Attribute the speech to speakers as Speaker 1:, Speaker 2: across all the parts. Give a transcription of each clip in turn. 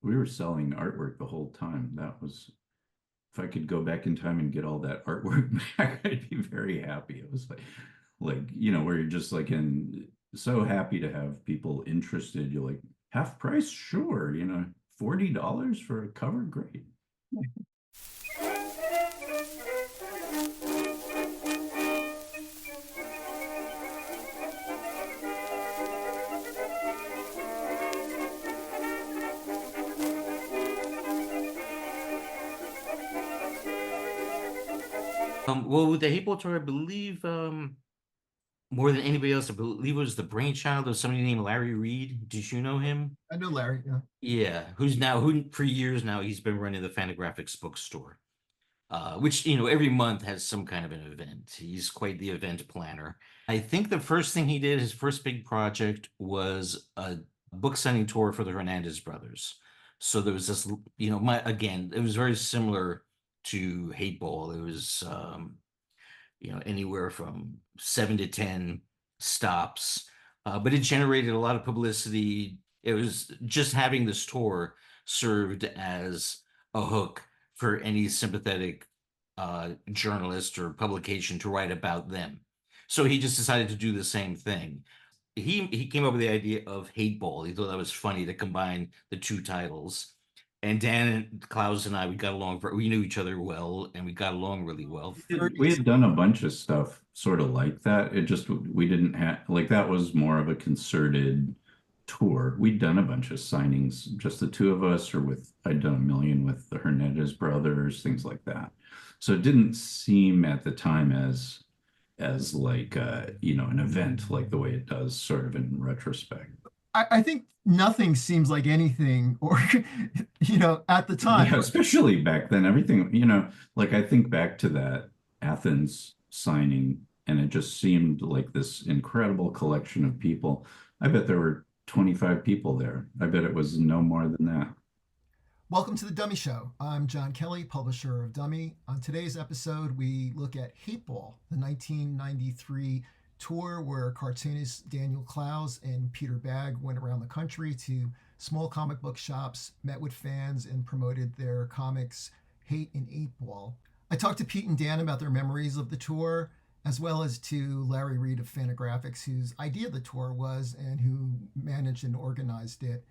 Speaker 1: we were selling artwork the whole time. That was, if I could go back in time and get all that artwork back, I'd be very happy. It was where you're just like so happy to have people interested. You're like, half price, sure, $40 for a cover, great.
Speaker 2: Well, with the Hateball Tour, I believe more than anybody else, I believe it was the brainchild of somebody named Larry Reed. Did you know him?
Speaker 3: I know Larry. Yeah.
Speaker 2: Yeah, who for years now he's been running the Fantagraphics bookstore, which every month has some kind of an event. He's quite the event planner. I think the first thing he did, his first big project, was a book signing tour for the Hernandez brothers. So there was this, again, it was very similar to Hateball. It was anywhere from 7 to 10 stops. But it generated a lot of publicity. It was just having this tour served as a hook for any sympathetic journalist or publication to write about them. So he just decided to do the same thing. He came up with the idea of Hateball. He thought that was funny to combine the two titles. And Dan and Clowes and I, we knew each other well, and we got along really well.
Speaker 1: We had done a bunch of stuff sort of like that. It just, we didn't have, like, that was more of a concerted tour. We'd done a bunch of signings, just the two of us, or I'd done a million with the Hernandez brothers, things like that. So it didn't seem at the time as like an event like the way it does sort of in retrospect.
Speaker 3: I think nothing seems like anything, or at the time.
Speaker 1: Yeah, especially back then, everything, like I think back to that Athens signing, and it just seemed like this incredible collection of people. I bet there were 25 people there. I bet it was no more than that.
Speaker 3: Welcome to the Dummy Show. I'm John Kelly, publisher of Dummy. On today's episode, we look at Hateball, the 1993 tour where cartoonist Daniel Clowes and Peter Bagge went around the country to small comic book shops, met with fans, and promoted their comics Hate and 8-Ball. I talked to Pete and Dan about their memories of the tour, as well as to Larry Reed of Fantagraphics, whose idea the tour was and who managed and organized it.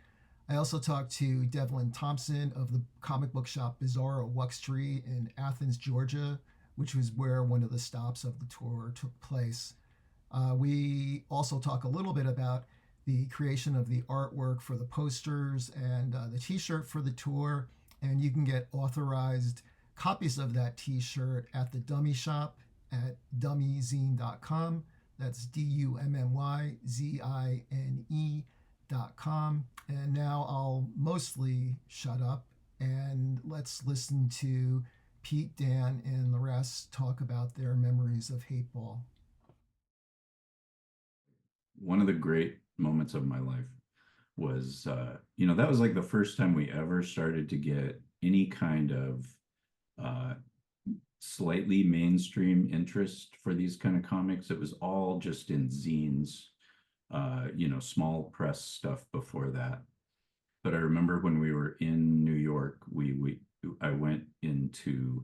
Speaker 3: I also talked to Devlin Thompson of the comic book shop Bizarro Wuxtree in Athens, Georgia, which was where one of the stops of the tour took place. We also talk a little bit about the creation of the artwork for the posters and the t-shirt for the tour. And you can get authorized copies of that t-shirt at the Dummy Shop at DummyZine.com. That's DummyZine.com. And now I'll mostly shut up and let's listen to Pete, Dan, and the rest talk about their memories of Hateball.
Speaker 1: One of the great moments of my life was, that was like the first time we ever started to get any kind of slightly mainstream interest for these kind of comics. It was all just in zines, small press stuff before that. But I remember when we were in New York, I went into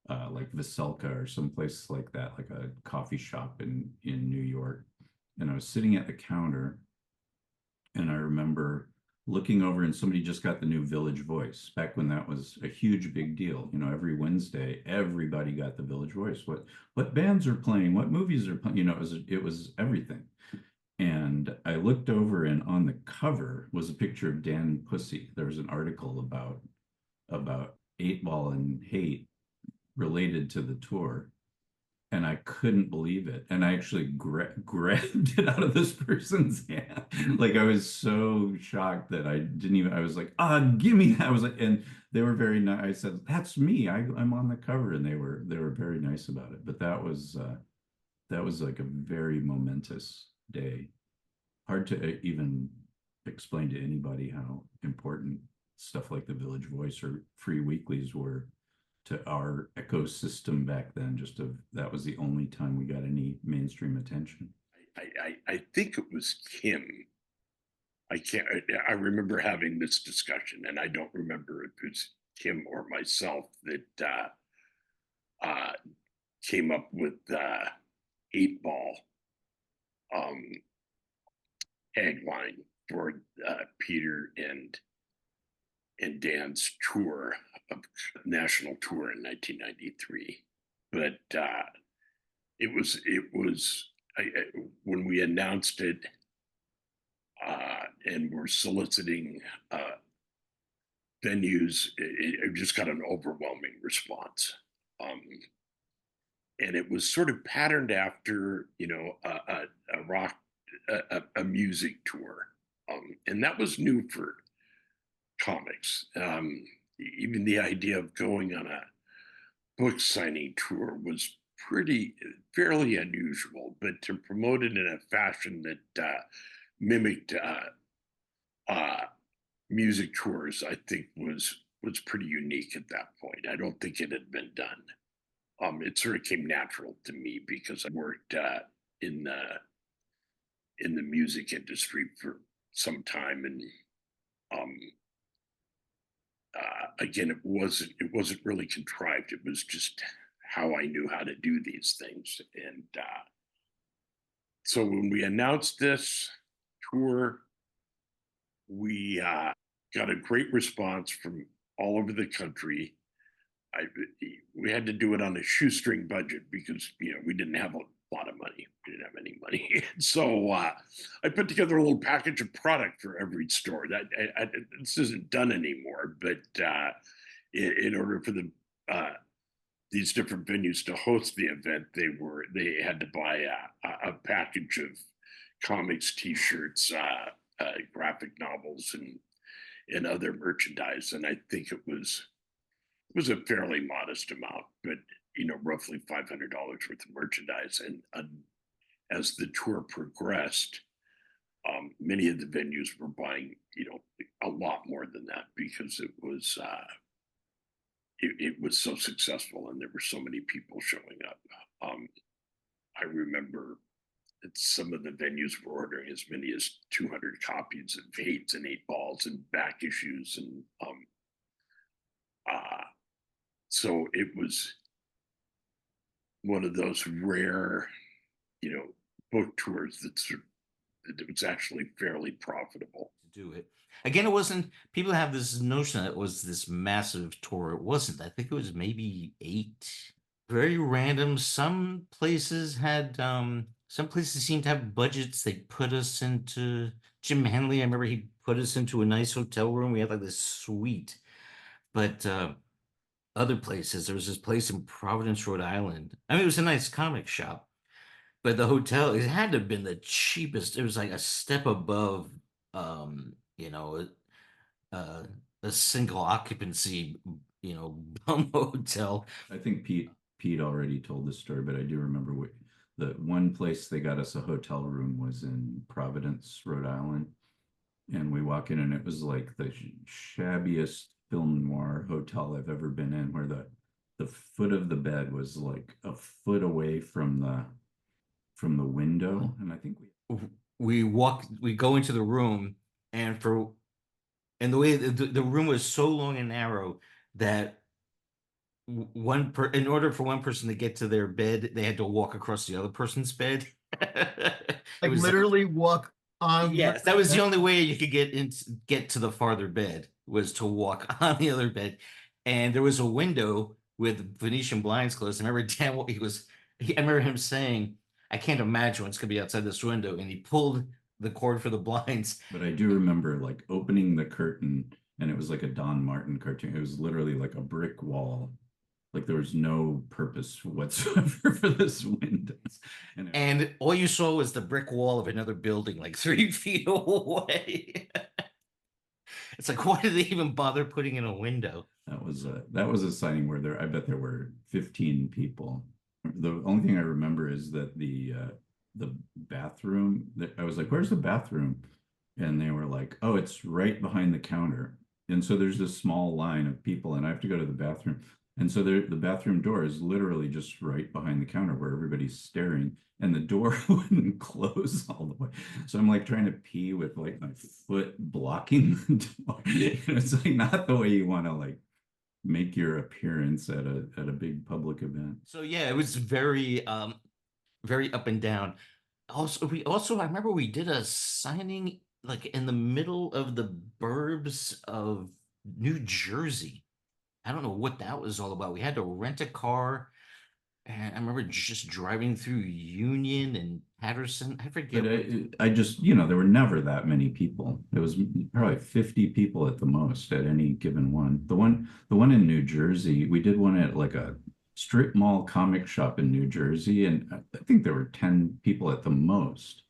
Speaker 1: like Veselka or someplace like that, like a coffee shop in New York. And I was sitting at the counter, and I remember looking over, and somebody just got the new Village Voice back when that was a huge big deal. Every Wednesday, everybody got the Village Voice. What bands are playing? What movies are playing? It was everything. And I looked over, and on the cover was a picture of Dan Pussy. There was an article about 8-Ball and Hate related to the tour. And I couldn't believe it. And I actually grabbed it out of this person's hand. Like, I was so shocked that I was like, give me that. I was like, and they were very nice. I said, that's me. I'm on the cover. And they were very nice about it. But that was like a very momentous day. Hard to even explain to anybody how important stuff like the Village Voice or free weeklies were to our ecosystem back then. That was the only time we got any mainstream attention.
Speaker 4: I think it was Kim. I remember having this discussion, and I don't remember if it was Kim or myself that came up with 8-ball tagline for Peter and Dan's tour of national tour in 1993. But it was when we announced it and we're soliciting venues, it just got an overwhelming response. And it was sort of patterned after, a rock, a music tour. And that was new for comics. Even the idea of going on a book signing tour was fairly unusual, but to promote it in a fashion that mimicked music tours, I think was pretty unique at that point. I don't think it had been done. It sort of came natural to me because I worked in the music industry for some time, and again, it wasn't really contrived. It was just how I knew how to do these things. And so when we announced this tour, we got a great response from all over the country. We had to do it on a shoestring budget because we didn't have a lot of money. We didn't have any money. So I put together a little package of product for every store. This isn't done anymore, but in order for these different venues to host the event, they had to buy a package of comics, T-shirts, graphic novels, and other merchandise. And I think it was a fairly modest amount, but roughly $500 worth of merchandise. And as the tour progressed, many of the venues were buying a lot more than that because it was so successful and there were so many people showing up. I remember that some of the venues were ordering as many as 200 copies of Hates and 8-Balls and back issues, and so it was one of those rare, book tours that was actually fairly profitable.
Speaker 2: Do it again. It wasn't. People have this notion that it was this massive tour. It wasn't. I think it was maybe 8. Very random. Some places had. Some places seemed to have budgets. They put us into Jim Henley. I remember he put us into a nice hotel room. We had like this suite, but other places, there was this place in Providence, Rhode Island. I mean, it was a nice comic shop, but the hotel, it had to have been the cheapest. It was like a step above, you know, a single occupancy, bum hotel.
Speaker 1: I think Pete already told this story, but I do remember the one place they got us a hotel room was in Providence, Rhode Island. And we walk in and it was like the shabbiest film noir hotel I've ever been in, where the foot of the bed was like a foot away from the window. And I think
Speaker 2: we go into the room, and the way the room was so long and narrow that in order for one person to get to their bed, they had to walk across the other person's bed.
Speaker 3: Like literally walk on.
Speaker 2: Yes, that was the only way you could get to the farther bed, was to walk on the other bed. And there was a window with Venetian blinds closed. I remember I remember him saying, "I can't imagine what's gonna be outside this window," and he pulled the cord for the blinds.
Speaker 1: But I do remember like opening the curtain, and it was like a Don Martin cartoon. It was literally like a brick wall. Like there was no purpose whatsoever for this window.
Speaker 2: And all you saw was the brick wall of another building like 3 feet away. It's like, why did they even bother putting in a window?
Speaker 1: That was a signing where I bet there were 15 people. The only thing I remember is that the bathroom, I was like, "Where's the bathroom?" And they were like, "Oh, it's right behind the counter." And so there's this small line of people, and I have to go to the bathroom. And so the bathroom door is literally just right behind the counter where everybody's staring, and the door wouldn't close all the way. So I'm like trying to pee with like my foot blocking the door. It's like not the way you want to like make your appearance at a big public event.
Speaker 2: So yeah, it was very up and down. Also I remember we did a signing like in the middle of the burbs of New Jersey. I don't know what that was all about. We had to rent a car, and I remember just driving through Union and Patterson. I forget
Speaker 1: But
Speaker 2: what.
Speaker 1: I just, there were never that many people. It was probably 50 people at the most at any given one. The one in New Jersey, we did one at like a strip mall comic shop in New Jersey, and I think there were 10 people at the most.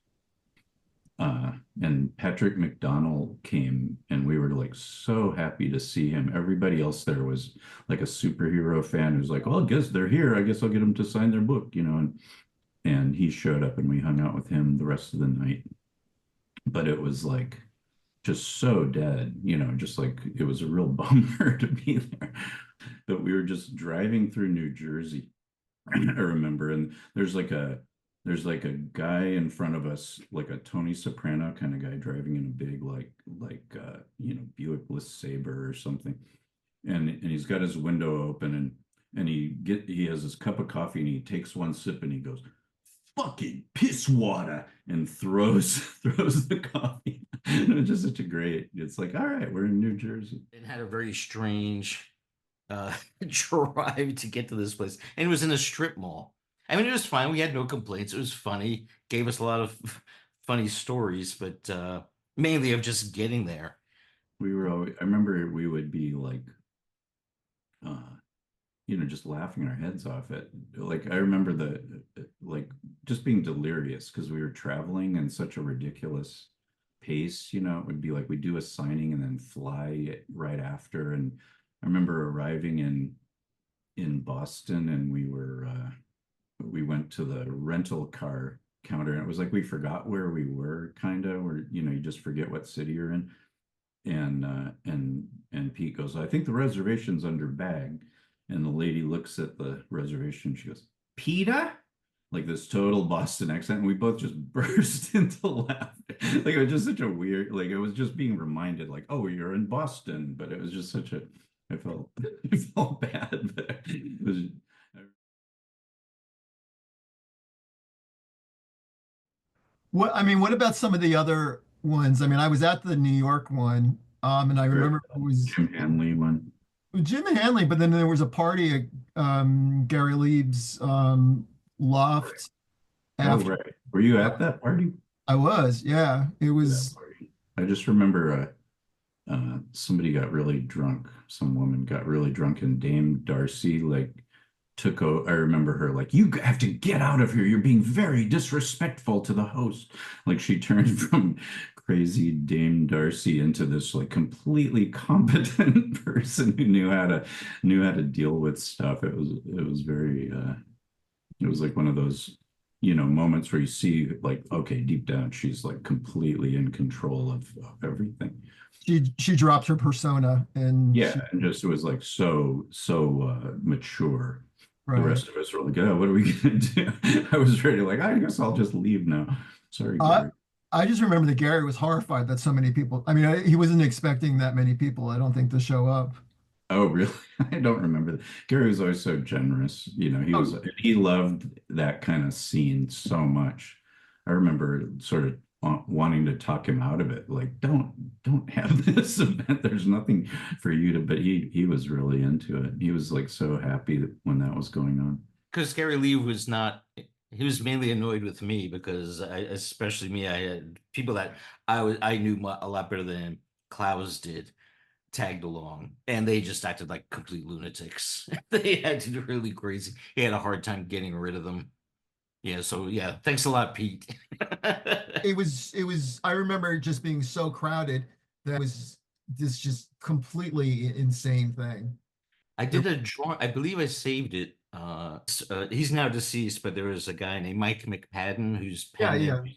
Speaker 1: And Patrick McDonald came, and we were like so happy to see him. Everybody else there was like a superhero fan who's like, well, I guess they're here. I guess I'll get them to sign their book, and he showed up and we hung out with him the rest of the night. But it was like just so dead, just like it was a real bummer to be there. But we were just driving through New Jersey, I remember, and there's like a guy in front of us, like a Tony Soprano kind of guy driving in a big Buick LeSabre or something. And he's got his window open, and he has his cup of coffee, and he takes one sip and he goes, fucking piss water, and throws the coffee. It's just such a great, it's like, all right, we're in New Jersey.
Speaker 2: It had a very strange drive to get to this place, and it was in a strip mall. I mean, it was fine. We had no complaints. It was funny. Gave us a lot of funny stories, but mainly of just getting there.
Speaker 1: I remember we would be like, uh, just laughing our heads off it. Like I remember like just being delirious because we were traveling in such a ridiculous pace. It would be like we do a signing and then fly right after. And I remember arriving in Boston, and we went to the rental car counter, and it was like we forgot where we were, kind of, where you just forget what city you're in. And Pete goes, I think the reservation's under Bagge. And the lady looks at the reservation. She goes, Peter? Like this total Boston accent. And we both just burst into laughter. Like it was just such a weird, like it was just being reminded, like, oh, you're in Boston. But it was just I felt bad. But it was.
Speaker 3: What about some of the other ones? I mean, I was at the New York one, and I remember it was
Speaker 1: Jim Hanley one.
Speaker 3: Jim Hanley, but then there was a party at Gary Leib's loft
Speaker 1: Oh,
Speaker 3: after.
Speaker 1: right. Were you at that party?
Speaker 3: I was, yeah. It
Speaker 1: That
Speaker 3: was,
Speaker 1: party. I just remember somebody got really drunk. Some woman got really drunk, and Dame Darcy like I remember her like, you have to get out of here. You're being very disrespectful to the host. Like she turned from crazy Dame Darcy into this like completely competent person who knew how to deal with stuff. It was very it was like one of those moments where you see like, okay, deep down she's like completely in control of everything.
Speaker 3: she dropped her persona and
Speaker 1: Yeah, and just it was like so mature. The
Speaker 3: right.
Speaker 1: rest of us were like, oh, what are we gonna do? I was ready, like, I guess I'll just leave now. Sorry,
Speaker 3: I
Speaker 1: Gary.
Speaker 3: I just remember that Gary was horrified that so many people. I mean, he wasn't expecting that many people, I don't think, to show up.
Speaker 1: Oh, really? I don't remember that. Gary was always so generous.
Speaker 3: Oh,
Speaker 1: He loved that kind of scene so much. I remember sort of wanting to talk him out of it. Like, don't have this event. There's nothing for you to, but he was really into it. He was like so happy when that was going on.
Speaker 2: Because Gary Lee was not, he was mainly annoyed with me because especially me, I had people that I knew a lot better than Clowes did tagged along, and they just acted like complete lunatics. They acted really crazy. He had a hard time getting rid of them. Yeah, so yeah, thanks a lot, Pete.
Speaker 3: it was. I remember it just being so crowded that it was this just completely insane thing.
Speaker 2: I
Speaker 3: There,
Speaker 2: did a draw. I believe I saved it. He's now deceased, but there was a guy named Mike McPadden whose
Speaker 3: yeah,
Speaker 2: pen name
Speaker 3: yeah.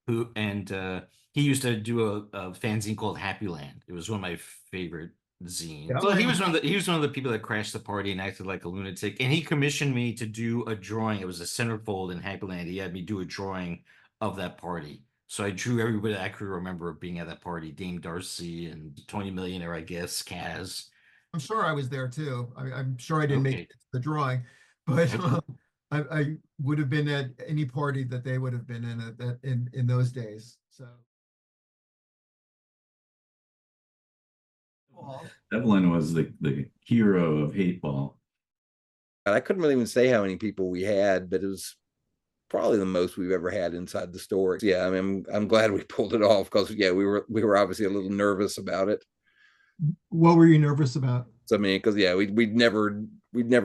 Speaker 2: who and he used to do a fanzine called Happy Land. It was one of my favorite zine.
Speaker 3: Yeah.
Speaker 2: Well, he was one of the people that crashed the party and acted like a lunatic. And he commissioned me to do a drawing. It was a centerfold in Happyland. He had me do a drawing of that party. So I drew everybody I could remember being at that party. Dame Darcy and Tony Millionaire, I guess, Kaz.
Speaker 3: I'm sure I was there too. I'm sure I didn't make
Speaker 2: Okay.
Speaker 3: it to the drawing, but
Speaker 2: Okay.
Speaker 3: I would have been at any party that they would have been in at that in those days. So. Well,
Speaker 1: Devlin was the hero of Hateball.
Speaker 5: I couldn't really even say how many people we had, but it was probably the most we've ever had inside the store. Yeah, I mean, I'm glad we pulled it off because yeah, we were obviously a little nervous about it.
Speaker 3: what were you nervous about?
Speaker 5: So I mean, because yeah, we'd never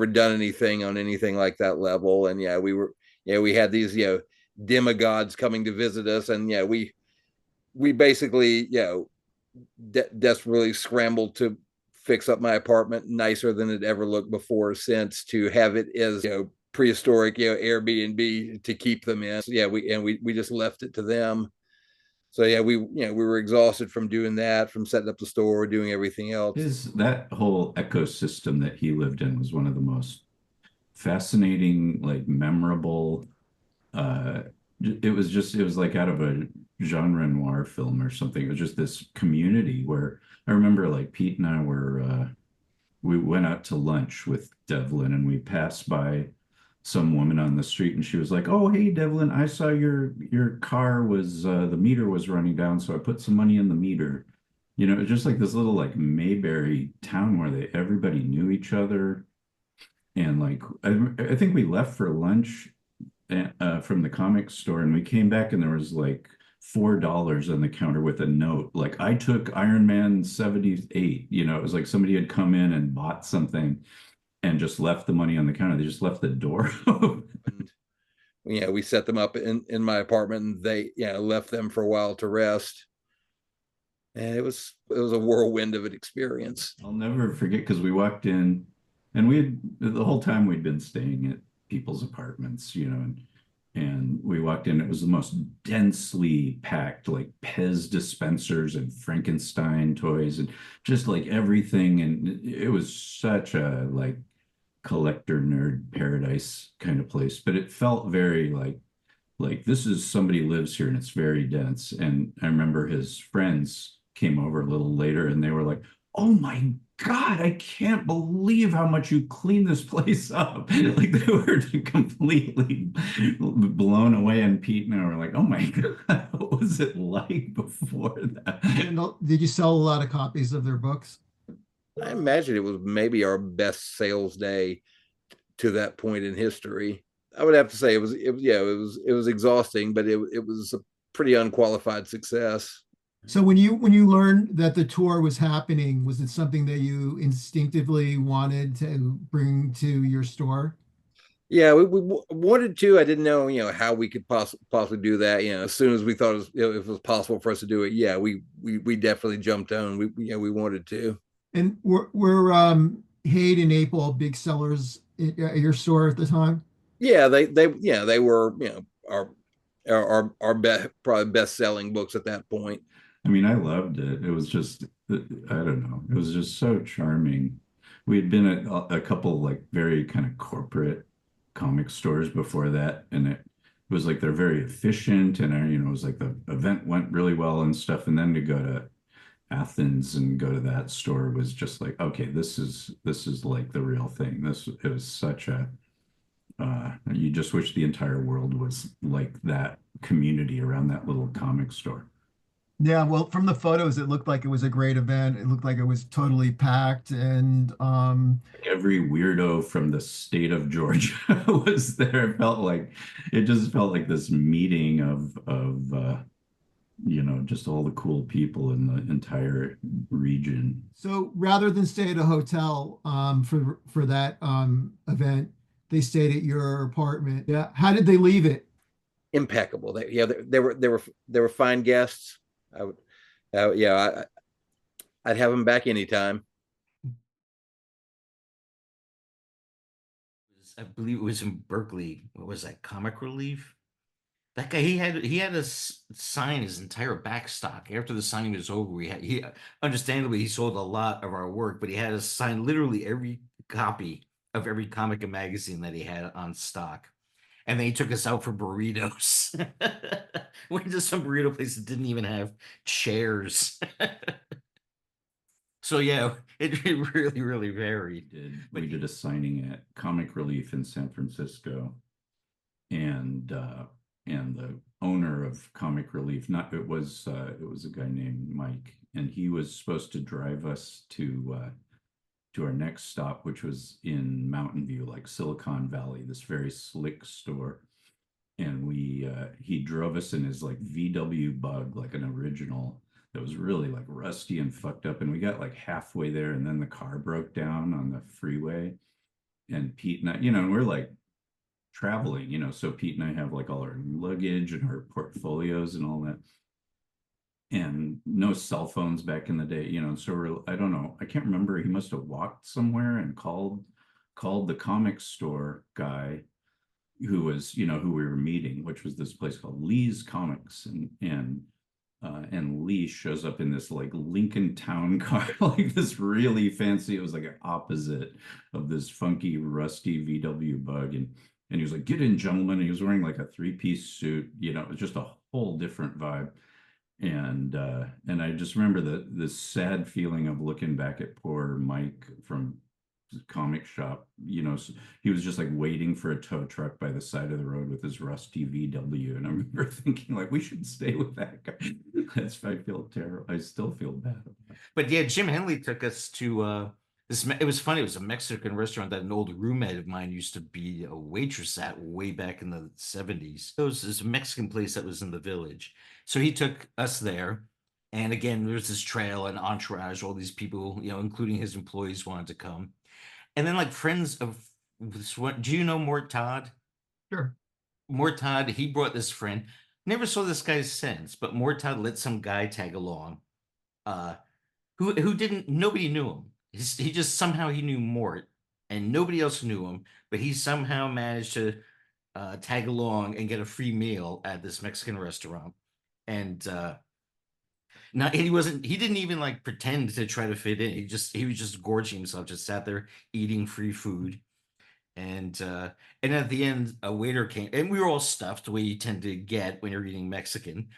Speaker 5: done anything on anything like that level, and yeah, we had these demigods coming to visit us, and yeah, we basically desperately scrambled to fix up my apartment nicer than it ever looked before since, to have it as prehistoric Airbnb to keep them in. So, yeah, we just left it to them. So yeah, we were exhausted from doing that, from setting up the store, doing everything else.
Speaker 1: That whole ecosystem that he lived in was one of the most fascinating, like memorable. It was like out of a genre noir film or something. It was just this community where I remember like Pete and I we went out to lunch with Devlin and we passed by some woman on the street and she was like, "Oh, hey Devlin, I saw your car was the meter was running down, so I put some money in the meter." You know, it was just like this little like Mayberry town where everybody knew each other. And like I think we left for lunch from the comic store and we came back and there was like $4 on the counter with a note. Like I took Iron Man 78, you know, it was like somebody had come in and bought something and just left the money on the counter. They just left the door open.
Speaker 5: Yeah, we set them up in my apartment and they left them for a while to rest. And it was a whirlwind of an experience.
Speaker 1: I'll never forget because we walked in and the whole time we'd been staying at people's apartments, you know, and we walked in, it was the most densely packed, like Pez dispensers and Frankenstein toys and just like everything. And it was such a like collector nerd paradise kind of place, but it felt very like this is somebody lives here and it's very dense. And I remember his friends came over a little later and they were like, "Oh my God, I can't believe how much you clean this place up." Like they were completely blown away. And Pete and I were like, "Oh my God, what was it like before that?"
Speaker 3: And did you sell a lot of copies of their books?
Speaker 5: I imagine it was maybe our best sales day to that point in history. I would have to say it was exhausting, but it was a pretty unqualified success.
Speaker 3: So when you learned that the tour was happening, was it something that you instinctively wanted to bring to your store?
Speaker 5: Yeah, we wanted to. I didn't know, how we could possibly do that. As soon as we thought if it was possible for us to do it, yeah, we definitely jumped on. We wanted to.
Speaker 3: And were Haight and April big sellers at your store at the time?
Speaker 5: Yeah, they were, our probably best selling books at that point.
Speaker 1: I mean, I loved it. It was just, I don't know, it was just so charming. We had been at a couple like very kind of corporate comic stores before that, and it was like they're very efficient, and it was like the event went really well and stuff. And then to go to Athens and go to that store was just like, okay, this is like the real thing. It was such a you just wish the entire world was like that community around that little comic store.
Speaker 3: Yeah, well, from the photos, it looked like it was a great event. It looked like it was totally packed, and
Speaker 1: Every weirdo from the state of Georgia was there. It just felt like this meeting of just all the cool people in the entire region.
Speaker 3: so rather than stay at a hotel for that event, they stayed at your apartment. Yeah, how did they leave it?
Speaker 5: Impeccable. They were fine guests. I would, I'd have them back anytime.
Speaker 2: I believe it was in Berkeley. What was that? Comic Relief? That guy, he had to sign his entire back stock after the signing was over. He understandably he sold a lot of our work, but he had to sign literally every copy of every comic and magazine that he had on stock. And then he took us out for burritos. Went to some burrito place that didn't even have chairs. So yeah, it really, really varied.
Speaker 1: We did a signing at Comic Relief in San Francisco, and the owner of Comic Relief, not it was a guy named Mike, and he was supposed to drive us to our next stop, which was in Mountain View, like Silicon Valley, this very slick store. And he drove us in his like VW Bug, like an original that was really like rusty and fucked up. And we got like halfway there, and then the car broke down on the freeway. And Pete and I, and we're like traveling, so Pete and I have like all our luggage and our portfolios and all that. And no cell phones back in the day, so I don't know. I can't remember. He must have walked somewhere and called the comic store guy who was, who we were meeting, which was this place called Lee's Comics. And Lee shows up in this like Lincoln Town car, like this really fancy, it was like an opposite of this funky, rusty VW Bug. And he was like, "Get in, gentlemen." And he was wearing like a three-piece suit, it was just a whole different vibe. And I just remember this sad feeling of looking back at poor Mike from the comic shop. He was just like waiting for a tow truck by the side of the road with his rusty VW. And I remember thinking like, we should stay with that guy. I feel terrible. I still feel bad about it.
Speaker 2: But yeah, Jim Henley took us to it was funny. It was a Mexican restaurant that an old roommate of mine used to be a waitress at way back in the 70s. It was this Mexican place that was in the village. So he took us there. And again, there's this trail and entourage, all these people, including his employees wanted to come. And then like friends of this one, do you know Mort Todd?
Speaker 3: Sure.
Speaker 2: Mort Todd, he brought this friend. Never saw this guy since, but Mort Todd let some guy tag along. Who didn't, nobody knew him. He just somehow he knew Mort and nobody else knew him, but he somehow managed to tag along and get a free meal at this Mexican restaurant. And now he didn't even like pretend to try to fit in. He was just gorging himself, just sat there eating free food. And at the end, a waiter came, and we were all stuffed the way you tend to get when you're eating Mexican.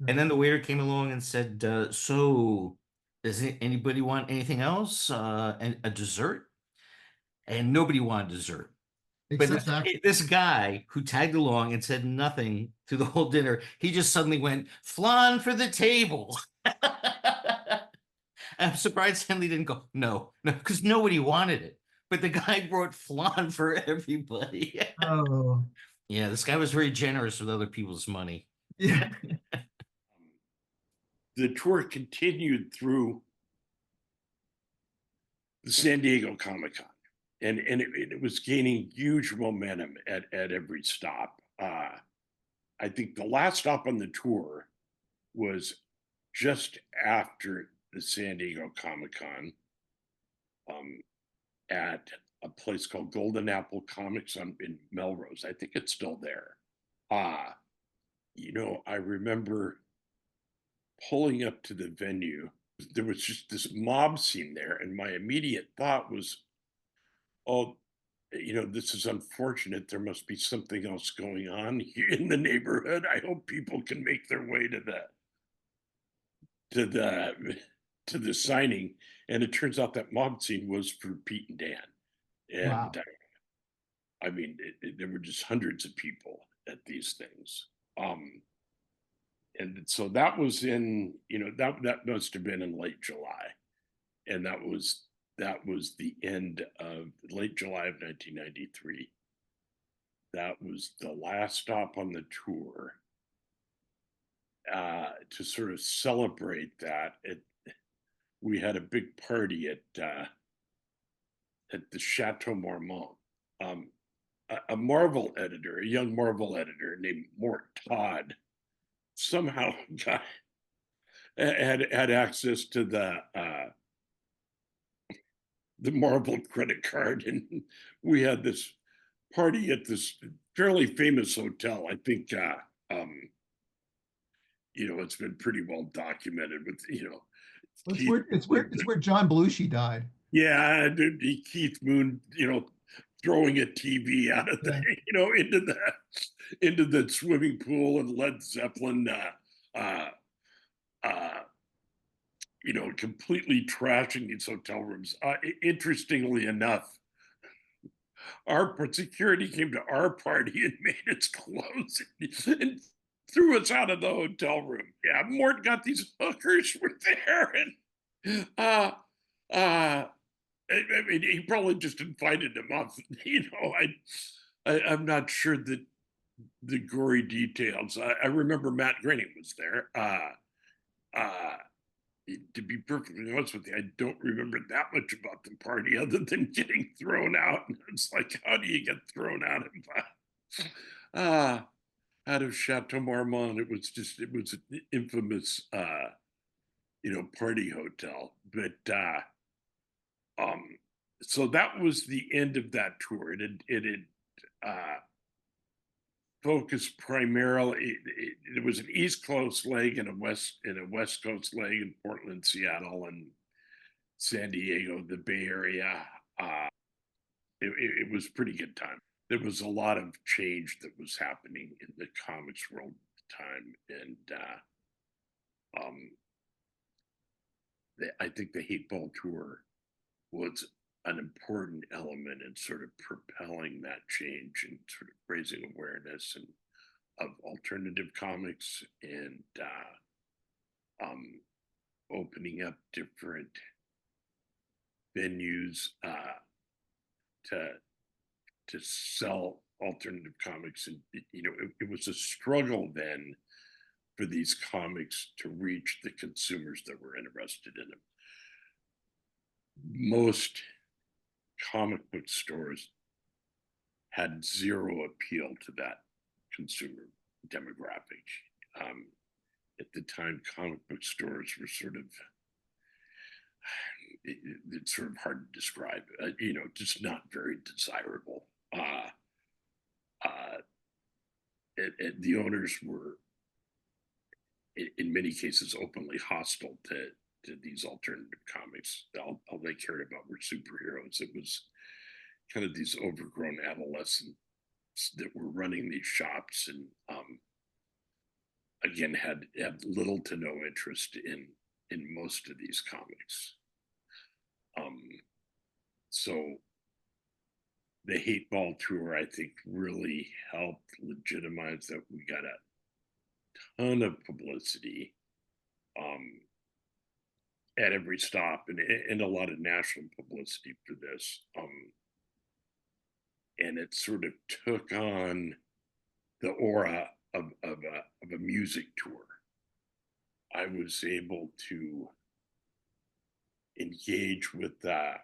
Speaker 2: And then the waiter came along and said, "So, does anybody want anything else? And a dessert?" And nobody wanted dessert. But
Speaker 3: Except that
Speaker 2: this guy who tagged along and said nothing through the whole dinner, he just suddenly went, "Flan for the table." I'm surprised Henley didn't go, no, because nobody wanted it. But the guy brought flan for everybody.
Speaker 3: oh
Speaker 2: Yeah, this guy was very generous with other people's money.
Speaker 3: yeah.
Speaker 4: The tour continued through the San Diego Comic-Con, and it was gaining huge momentum at every stop. I think the last stop on the tour was just after the San Diego Comic-Con, at a place called Golden Apple Comics in Melrose. I think it's still there. I remember pulling up to the venue. There was just this mob scene there, and my immediate thought was, "Oh, this is unfortunate. There must be something else going on here in the neighborhood. I hope people can make their way to the signing." And it turns out that mob scene was for Pete and Dan. And
Speaker 3: Wow.
Speaker 4: I mean, there were just hundreds of people at these things. And so that was in, that must have been in late July. And that was the end of late July of 1993. That was the last stop on the tour. To sort of celebrate that, we had a big party at the Chateau Marmont. A Marvel editor, a young Marvel editor named Mort Todd, somehow had access to the Marvel credit card, and we had this party at this fairly famous hotel. I think It's been pretty well documented with,
Speaker 3: It's
Speaker 4: Keith,
Speaker 3: where John Belushi died.
Speaker 4: yeah, Keith Moon, throwing a TV out of the, into the swimming pool, and Led Zeppelin, completely trashing these hotel rooms. Interestingly enough, our security came to our party and made its clothes and threw us out of the hotel room. Yeah, Mort got these hookers were there, and I mean, he probably just invited them up. I'm not sure that the gory details. I remember Matt Groening was there. To be perfectly honest with you, I don't remember that much about the party other than getting thrown out. And it's like, how do you get thrown out of Chateau Marmont? It was an infamous, party hotel. But so that was the end of that tour. It had focused primarily. It was an East Coast leg and a West Coast leg in Portland, Seattle, and San Diego, the Bay Area. It was pretty good time. There was a lot of change that was happening in the comics world at the time, and I think the HATEBALL Tour was an important element in sort of propelling that change and sort of raising awareness and of alternative comics, and opening up different venues to sell alternative comics. And it was a struggle then for these comics to reach the consumers that were interested in them. Most comic book stores had zero appeal to that consumer demographic. At the time, comic book stores were it's sort of hard to describe, just not very desirable. The owners were, in many cases, openly hostile to these alternative comics. All they cared about were superheroes. It was kind of these overgrown adolescents that were running these shops, and again had little to no interest in most of these comics. So the HATEBALL Tour, I think, really helped legitimize that. We got a ton of publicity at every stop, and a lot of national publicity for this. And it sort of took on the aura of a music tour. I was able to engage with a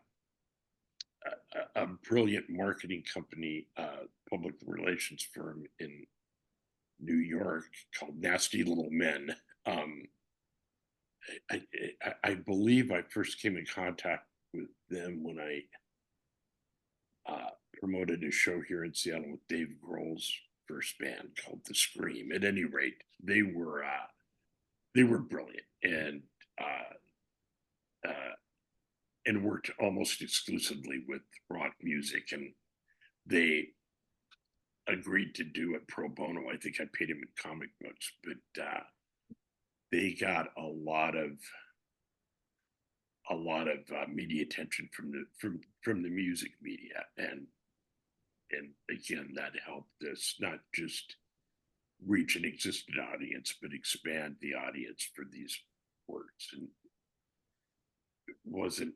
Speaker 4: brilliant marketing company, public relations firm in New York called Nasty Little Men. I believe I first came in contact with them when I promoted a show here in Seattle with Dave Grohl's first band called The Scream. At any rate, they were brilliant, and worked almost exclusively with rock music, and they agreed to do it pro bono. I think I paid him in comic books, but they got a lot of media attention from the music media, and again, that helped us not just reach an existing audience, but expand the audience for these works. And it wasn't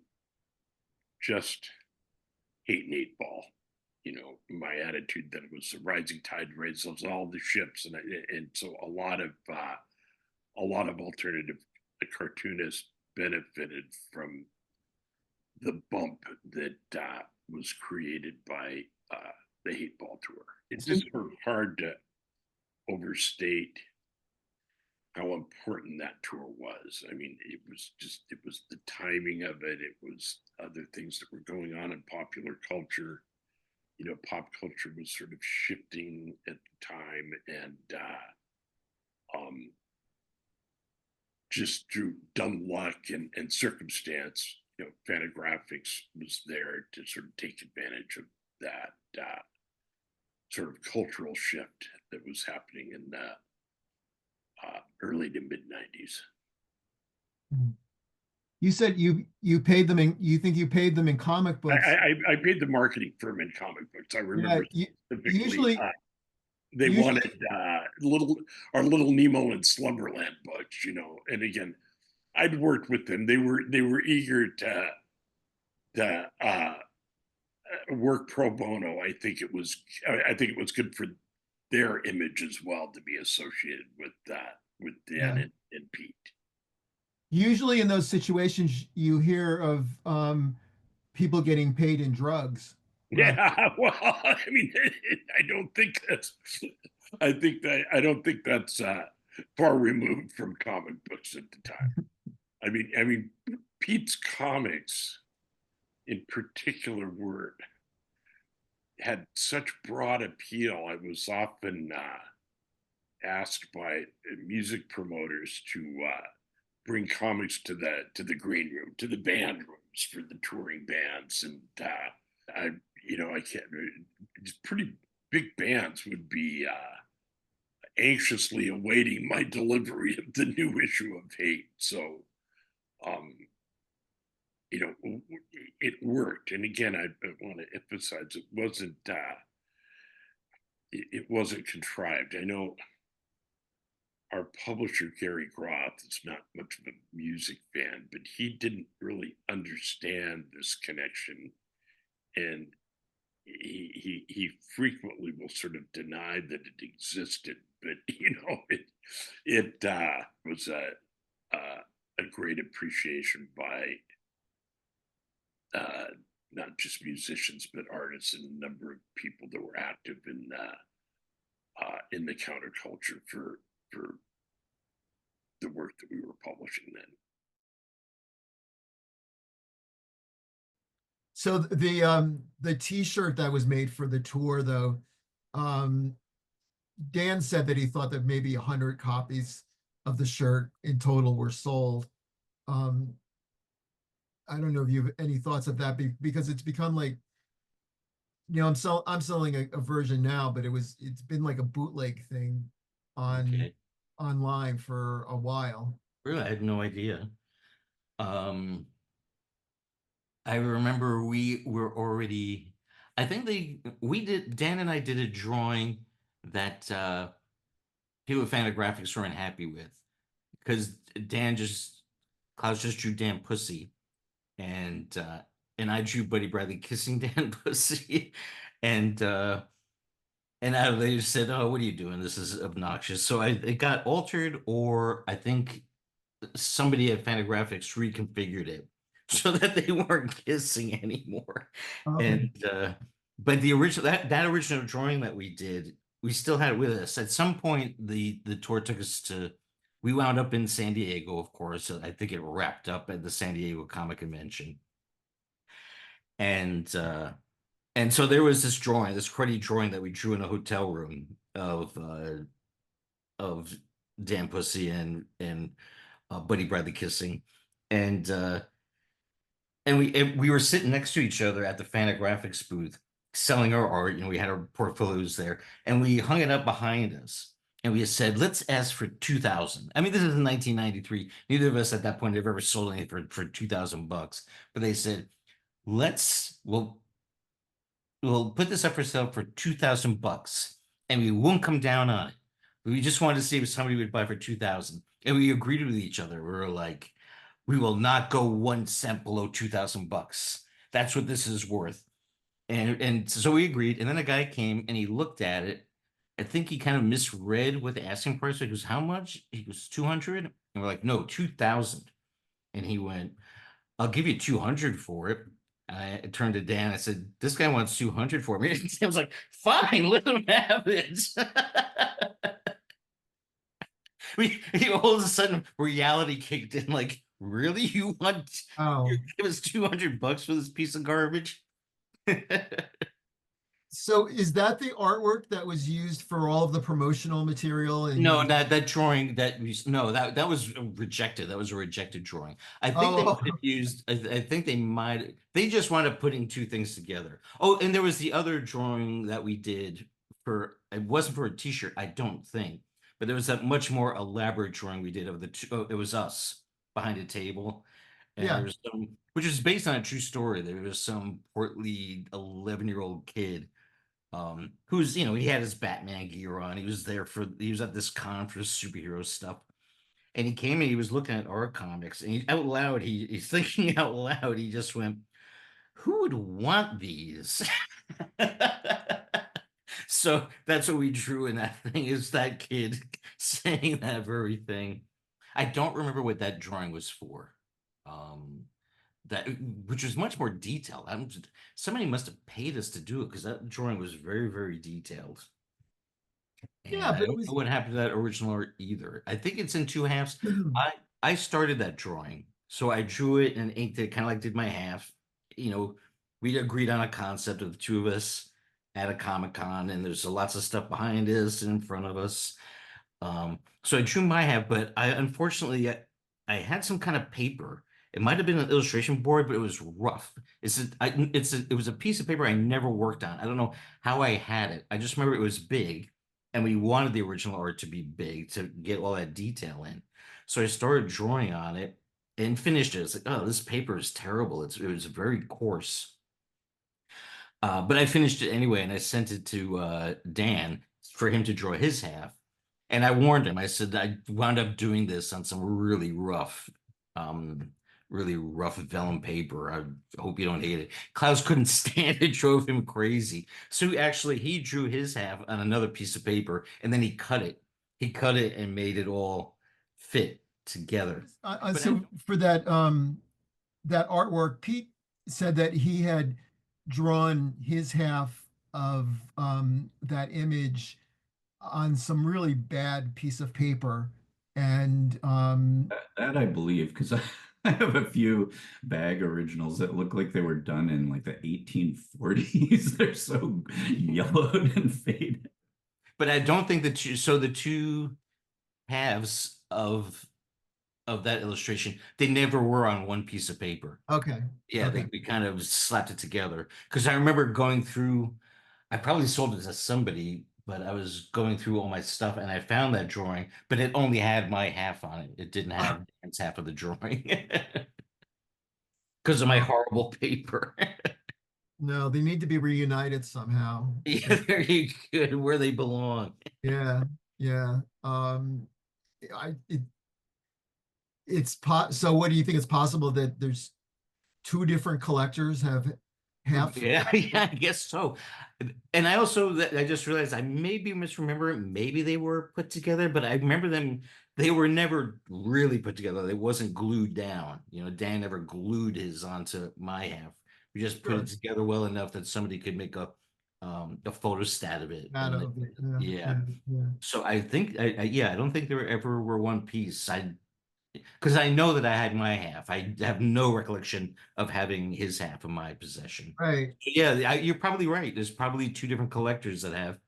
Speaker 4: just hate and 8-ball. My attitude that it was the rising tide raises all the ships, and so a lot of alternative cartoonists benefited from the bump that was created by the HATEBALL Tour. It's just sort of hard to overstate how important that tour was. I mean, it was the timing of it. It was other things that were going on in popular culture. Pop culture was sort of shifting at the time, and just through dumb luck and circumstance, Fantagraphics was there to sort of take advantage of that sort of cultural shift that was happening in the early to mid 90s.
Speaker 3: You said you paid them in, you think you paid them in comic books.
Speaker 4: I paid the marketing firm in comic books. I remember specifically,
Speaker 3: usually
Speaker 4: they wanted our little Nemo and Slumberland books, and again, I'd worked with them. They were eager to work pro bono. I think it was good for their image as well to be associated with Dan and Pete.
Speaker 3: Usually in those situations, you hear of people getting paid in drugs. Right?
Speaker 4: Yeah, well, I mean, I don't think that's far removed from comic books at the time. I mean, Pete's comics, in particular, had such broad appeal. I was often asked by music promoters to bring comics to the green room, to the band rooms for the touring bands, and I can't. Pretty big bands would be anxiously awaiting my delivery of the new issue of Hate. So, it worked. And again, I want to emphasize it wasn't contrived. I know our publisher, Gary Groth, is not much of a music fan, but he didn't really understand this connection. And he frequently will sort of deny that it existed, but it was a great appreciation by not just musicians but artists and a number of people that were active in the counterculture for the work that we were publishing then.
Speaker 3: So the T-shirt that was made for the tour, though, Dan said that he thought that maybe 100 copies of the shirt in total were sold. I don't know if you have any thoughts of that, because it's become like, I'm selling a version now, but it's been like a bootleg thing online for a while.
Speaker 2: Really, I had no idea. I remember we were already, I think Dan and I did a drawing that people at Fantagraphics weren't happy with, because Clowes just drew Dan Pussy, and I drew Buddy Bradley kissing Dan Pussy, and they just said, "Oh, what are you doing? This is obnoxious." So it got altered, or I think somebody at Fantagraphics reconfigured it so that they weren't kissing anymore.
Speaker 3: Okay.
Speaker 2: And but the original that original drawing that we did, we still had it with us. At some point, the tour took us to. We wound up in San Diego, of course. I think it wrapped up at the San Diego Comic Convention, and so there was this cruddy drawing that we drew in a hotel room of Dan Pussy and Buddy Bradley kissing, and we were sitting next to each other at the Fantagraphics booth selling our art. We had our portfolios there, and we hung it up behind us, and we said, "Let's ask for 2,000." I mean, this is in 1993. Neither of us at that point have ever sold anything for $2,000, but they said, we'll put this up for sale for $2,000, and we won't come down on it. We just wanted to see if somebody would buy for 2,000, and we agreed with each other. We were like, we will not go 1 cent below $2,000. That's what this is worth. And so we agreed. And then a guy came and he looked at it. I think he kind of misread what the asking price was. He goes, "How much?" He goes, 200. And we're like, "No, 2,000. And he went, "I'll give you 200 for it." I turned to Dan. I said, "This guy wants 200 for me." And I was like, "Fine, let him have it." All of a sudden reality kicked in. Like, really? You want
Speaker 3: Oh,
Speaker 2: give us $200 for this piece of garbage?
Speaker 3: So is that the artwork that was used for all of the promotional material? And
Speaker 2: No, that drawing that we no that was rejected. That was a rejected drawing. I think they
Speaker 3: oh,
Speaker 2: might have used. I think they might. They just wound up putting two things together. Oh, and there was the other drawing that we did for. It wasn't for a T-shirt, I don't think, but there was that much more elaborate drawing we did of the two. Oh, it was us behind a table, and there
Speaker 3: yeah,
Speaker 2: was some, which is based on a true story. There was some portly 11-year-old kid who's he had his Batman gear on. He was at this con for superhero stuff. And he came and he was looking at our comics and he's thinking out loud, he just went, who would want these? So that's what we drew in that thing, is that kid saying that very thing. I don't remember what that drawing was for. Um that which was much more detailed. Somebody must have paid us to do it because that drawing was very, very detailed.
Speaker 3: yeah,
Speaker 2: And I
Speaker 3: but it
Speaker 2: don't know
Speaker 3: was
Speaker 2: what happened to that original art either. I think it's in two halves. I started that drawing, so I drew it and inked it, kind of like did my half. You know, we agreed on a concept of the two of us at a Comic Con, and there's lots of stuff behind us and in front of us. So I drew my half, but I had some kind of paper. It might have been an illustration board, but it was rough. It was a piece of paper I never worked on. I don't know how I had it. I just remember it was big, and we wanted the original art to be big to get all that detail in. So I started drawing on it and finished it. It's like, oh, this paper is terrible. It was very coarse. But I finished it anyway, and I sent it to Dan for him to draw his half. And I warned him. I said I wound up doing this on some um, really rough vellum paper. I hope you don't hate it. Clowes couldn't stand it, drove him crazy. So he drew his half on another piece of paper, and then he cut it. He cut it and made it all fit together. But
Speaker 3: so for that artwork, Pete said that he had drawn his half of that image on some really bad piece of paper, and
Speaker 1: That I believe, because I have a few bag originals that look like they were done in like the 1840s. They're so yellowed and faded.
Speaker 2: but I don't think the two halves of that illustration, they never were on one piece of paper.
Speaker 3: okay,
Speaker 2: Yeah,
Speaker 3: okay.
Speaker 2: we kind of slapped it together because I remember going through. I probably sold it to somebody, but I was going through all my stuff and I found that drawing, but it only had my half on it. It didn't have Dan's half of the drawing because of my horrible paper.
Speaker 3: No, they need to be reunited somehow.
Speaker 2: Yeah, very good, where they belong.
Speaker 3: Yeah, yeah. I it, so what do you think, it's possible that there's two different collectors have half?
Speaker 2: Yeah, yeah, I guess so. And I just realized I may be misremembering. Maybe they were put together, but I remember them. They were never really put together. They wasn't glued down. Dan never glued his onto my half. We just put
Speaker 3: Sure.
Speaker 2: it together well enough that somebody could make a photostat of it.
Speaker 3: Out
Speaker 2: And
Speaker 3: of it. Yeah,
Speaker 2: yeah.
Speaker 3: yeah, yeah.
Speaker 2: So I think I don't think there ever were one piece. Because I know that I had my half. I have no recollection of having his half in my possession.
Speaker 3: Right.
Speaker 2: So yeah, you're probably right. There's probably two different collectors that have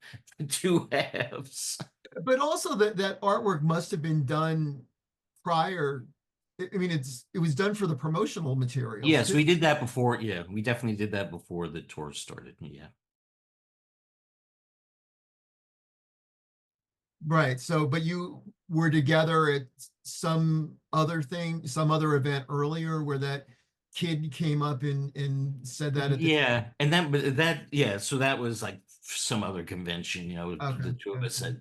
Speaker 2: two halves.
Speaker 3: But also that artwork must have been done prior. I mean, it was done for the promotional materials
Speaker 2: Yes,
Speaker 3: too.
Speaker 2: we did that before. Yeah, we definitely did that before the tour started. Yeah.
Speaker 3: Right. So, but you were together at some other event earlier where that kid came up and said that at the.
Speaker 2: Yeah, and yeah, so that was like some other convention,
Speaker 3: Okay.
Speaker 2: the two of us
Speaker 3: Okay.
Speaker 2: at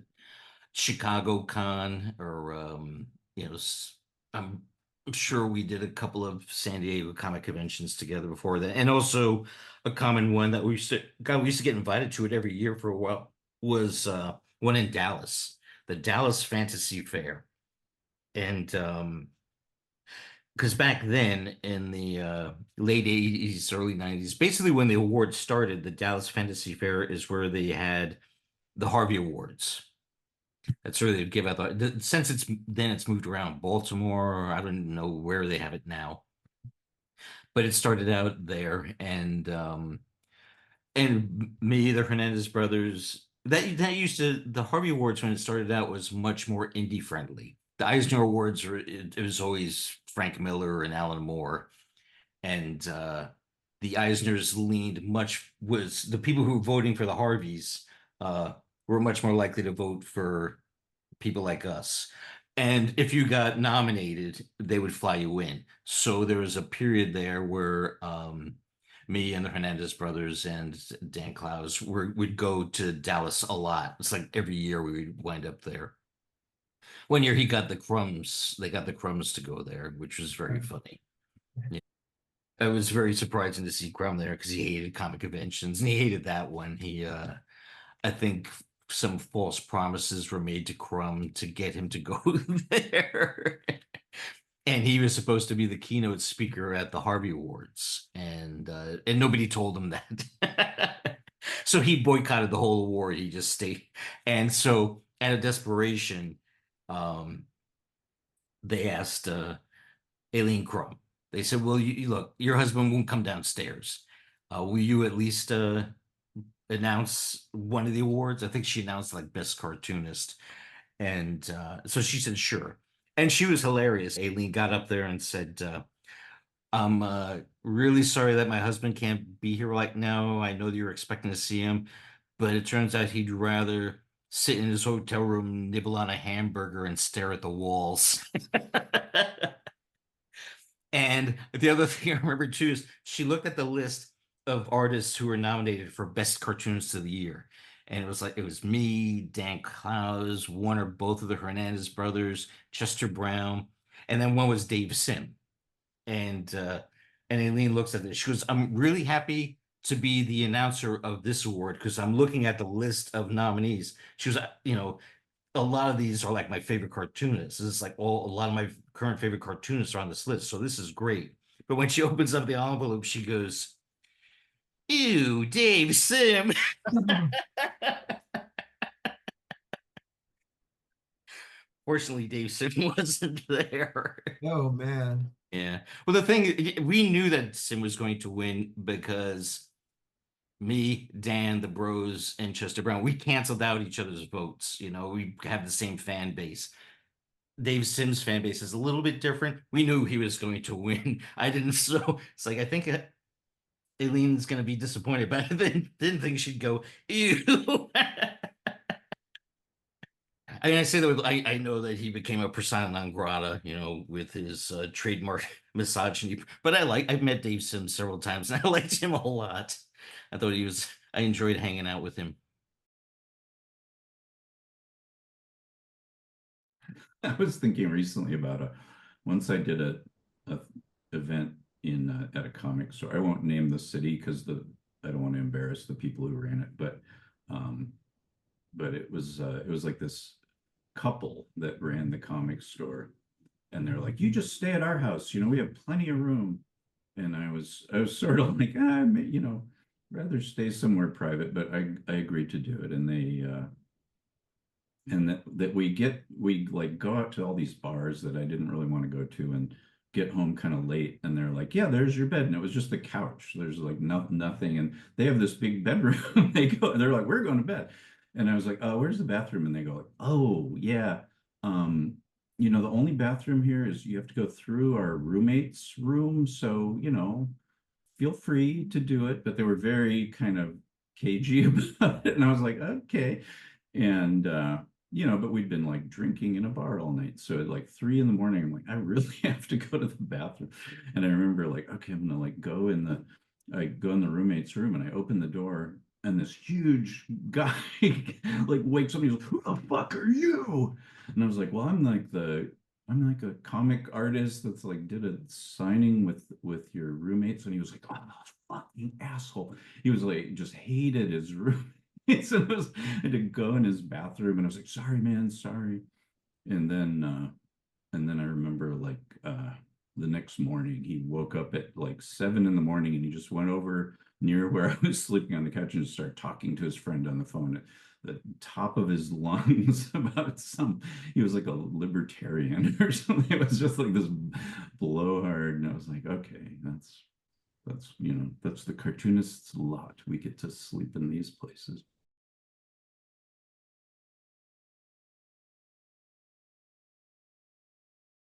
Speaker 2: Chicago Con or I'm sure we did a couple of San Diego comic conventions together before that. And also a common one that we used to get invited to it every year for a while was one in Dallas, the Dallas Fantasy Fair. And because back then in the late 80s, early 90s, basically when the awards started, the Dallas Fantasy Fair is where they had the Harvey Awards. That's where they give out since it's moved around Baltimore, I don't know where they have it now. But it started out there, and and me, the Hernandez brothers, that used to, the Harvey Awards when it started out was much more indie friendly. The Eisner Awards were, it was always Frank Miller and Alan Moore, and the Eisners leaned much, was the people who were voting for the Harveys uh were much more likely to vote for people like us. And if you got nominated, they would fly you in. So there was a period there where me and the Hernandez brothers and Dan Clowes would go to Dallas a lot. It's like every year we would wind up there. One year he got the Crumbs, they got the Crumbs to go there, which was very funny. Yeah. It was very surprising to see Crumb there because he hated comic conventions and he hated that one. I think some false promises were made to Crumb to get him to go there. And he was supposed to be the keynote speaker at the Harvey Awards, and nobody told him that. So he boycotted the whole award. He just stayed. And so out of desperation, they asked Aileen Crumb. They said, "Well, look, your husband won't come downstairs. Will you at least announce one of the awards?" I think she announced like best cartoonist, and so she said sure, and she was hilarious. Aileen got up there and said, "I'm really sorry that my husband can't be here right now. I know that you're expecting to see him, but it turns out he'd rather sit in his hotel room, nibble on a hamburger, and stare at the walls." And the other thing I remember too is she looked at the list of artists who were nominated for Best Cartoonist of the Year. And it was like, it was me, Dan Clowes, one or both of the Hernandez brothers, Chester Brown, and then one was Dave Sim. And Aileen looks at this. She goes, "I'm really happy to be the announcer of this award because I'm looking at the list of nominees." She was, a lot of these are like my favorite cartoonists. It's like a lot of my current favorite cartoonists are on this list. So this is great. But when she opens up the envelope, she goes, "Ew, Dave Sim." Fortunately, Dave Sim wasn't there.
Speaker 3: Oh man.
Speaker 2: Yeah. Well, the thing, we knew that Sim was going to win because me, Dan, the Bros, and Chester Brown, we canceled out each other's votes. We have the same fan base. Dave Sim's fan base is a little bit different. We knew he was going to win. I didn't, so it's like I think Aileen's going to be disappointed, but I didn't think she'd go, "Ew." I mean, I say that I know that he became a persona non grata, with his trademark misogyny. But I've met Dave Sims several times, and I liked him a lot. I thought I enjoyed hanging out with him.
Speaker 1: I was thinking recently about once I did a event in at a comic store. I won't name the city because I don't want to embarrass the people who ran it, but it was like this couple that ran the comic store, and they're like, "You just stay at our house, we have plenty of room." And I was sort of like, rather stay somewhere private, but I agreed to do it, and they and that we like go out to all these bars that I didn't really want to go to and get home kind of late, and they're like, "Yeah, there's your bed," and it was just the couch. There's like nothing, and they have this big bedroom. They're like, "We're going to bed," and I was like, "Oh, where's the bathroom?" And they go like, "Oh yeah, the only bathroom here is you have to go through our roommate's room, so feel free to do it." But they were very kind of cagey about it, and I was like, "Okay," and but we'd been like drinking in a bar all night. So at like 3 a.m, I'm like, I really have to go to the bathroom. And I remember like, okay, I'm gonna like I go in the roommate's room, and I open the door, and this huge guy like wakes up, and he's like, "Who the fuck are you?" And I was like, "Well, I'm like a comic artist that's like did a signing with your roommates." And he was like, "Oh, fucking asshole." He was like, just hated his room. So I had to go in his bathroom, and I was like, "Sorry, man, sorry." And then I remember like the next morning he woke up at like 7 a.m, and he just went over near where I was sleeping on the couch and just started talking to his friend on the phone at the top of his lungs about he was like a libertarian or something. It was just like this blowhard, and I was like, okay, That's, you know, that's the cartoonists' lot. We get to sleep in these places.